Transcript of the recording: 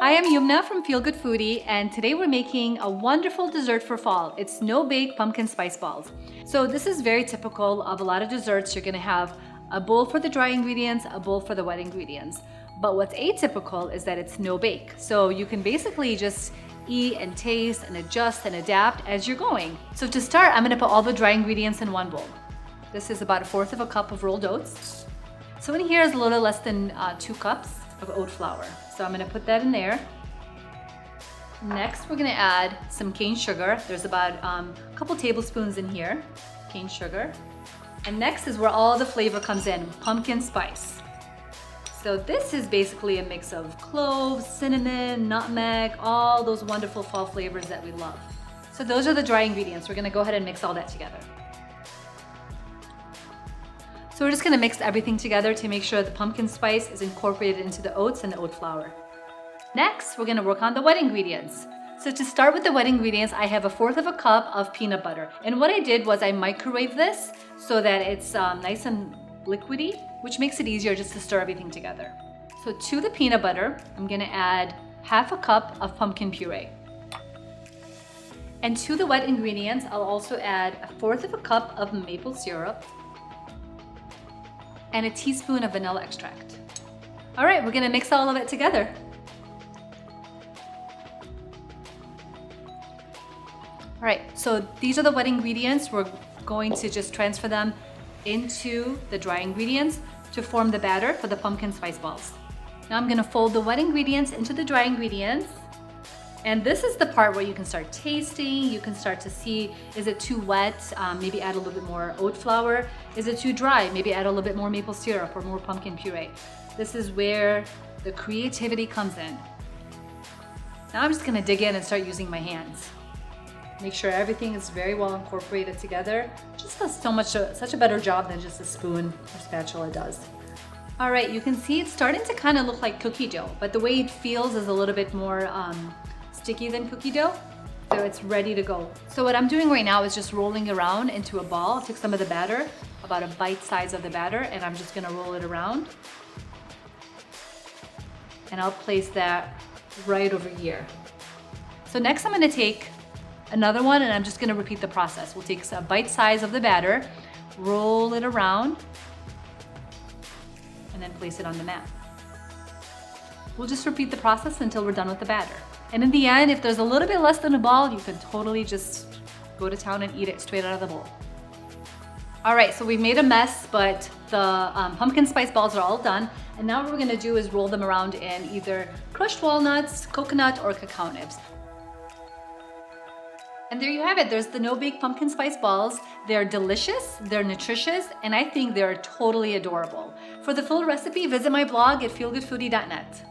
Hi, I'm Yumna from Feel Good Foodie, and today we're making a wonderful dessert for fall. It's no-bake pumpkin spice balls. So this is very typical of a lot of desserts. You're gonna have a bowl for the dry ingredients, a bowl for the wet ingredients. But what's atypical is that it's no-bake. So you can basically just eat and taste and adjust and adapt as you're going. So to start, I'm gonna put all the dry ingredients in one bowl. This is about 1/4 of a cup of rolled oats. So in here is a little less than 2 cups of oat flour. So I'm gonna put that in there. Next, we're gonna add some cane sugar. There's about a couple tablespoons in here, cane sugar. And next is where all the flavor comes in, pumpkin spice. So this is basically a mix of cloves, cinnamon, nutmeg, all those wonderful fall flavors that we love. So those are the dry ingredients. We're gonna go ahead and mix all that together. So we're just gonna mix everything together to make sure the pumpkin spice is incorporated into the oats and the oat flour. Next, we're gonna work on the wet ingredients. So to start with the wet ingredients, I have 1/4 of a cup of peanut butter. And what I did was I microwaved this so that it's nice and liquidy, which makes it easier just to stir everything together. So to the peanut butter, I'm gonna add 1/2 a cup of pumpkin puree. And to the wet ingredients, I'll also add 1/4 of a cup of maple syrup and a teaspoon of vanilla extract. All right, we're gonna mix all of it together. All right, so these are the wet ingredients. We're going to just transfer them into the dry ingredients to form the batter for the pumpkin spice balls. Now I'm gonna fold the wet ingredients into the dry ingredients. And this is the part where you can start tasting. You can start to see, is it too wet? Maybe add a little bit more oat flour. Is it too dry? Maybe add a little bit more maple syrup or more pumpkin puree. This is where the creativity comes in. Now I'm just gonna dig in and start using my hands. Make sure everything is very well incorporated together. Just does such a better job than just a spoon or spatula does. All right, you can see it's starting to kind of look like cookie dough, but the way it feels is a little bit more sticky than cookie dough, so it's ready to go. So what I'm doing right now is just rolling around into a ball. I took some of the batter, about a bite size of the batter, and I'm just gonna roll it around. And I'll place that right over here. So next I'm gonna take another one and I'm just gonna repeat the process. We'll take a bite size of the batter, roll it around, and then place it on the mat. We'll just repeat the process until we're done with the batter. And in the end, if there's a little bit less than a ball, you can totally just go to town and eat it straight out of the bowl. All right, so we've made a mess, but the pumpkin spice balls are all done. And now what we're gonna do is roll them around in either crushed walnuts, coconut, or cacao nibs. And there you have it. There's the no-bake pumpkin spice balls. They're delicious, they're nutritious, and I think they're totally adorable. For the full recipe, visit my blog at feelgoodfoodie.net.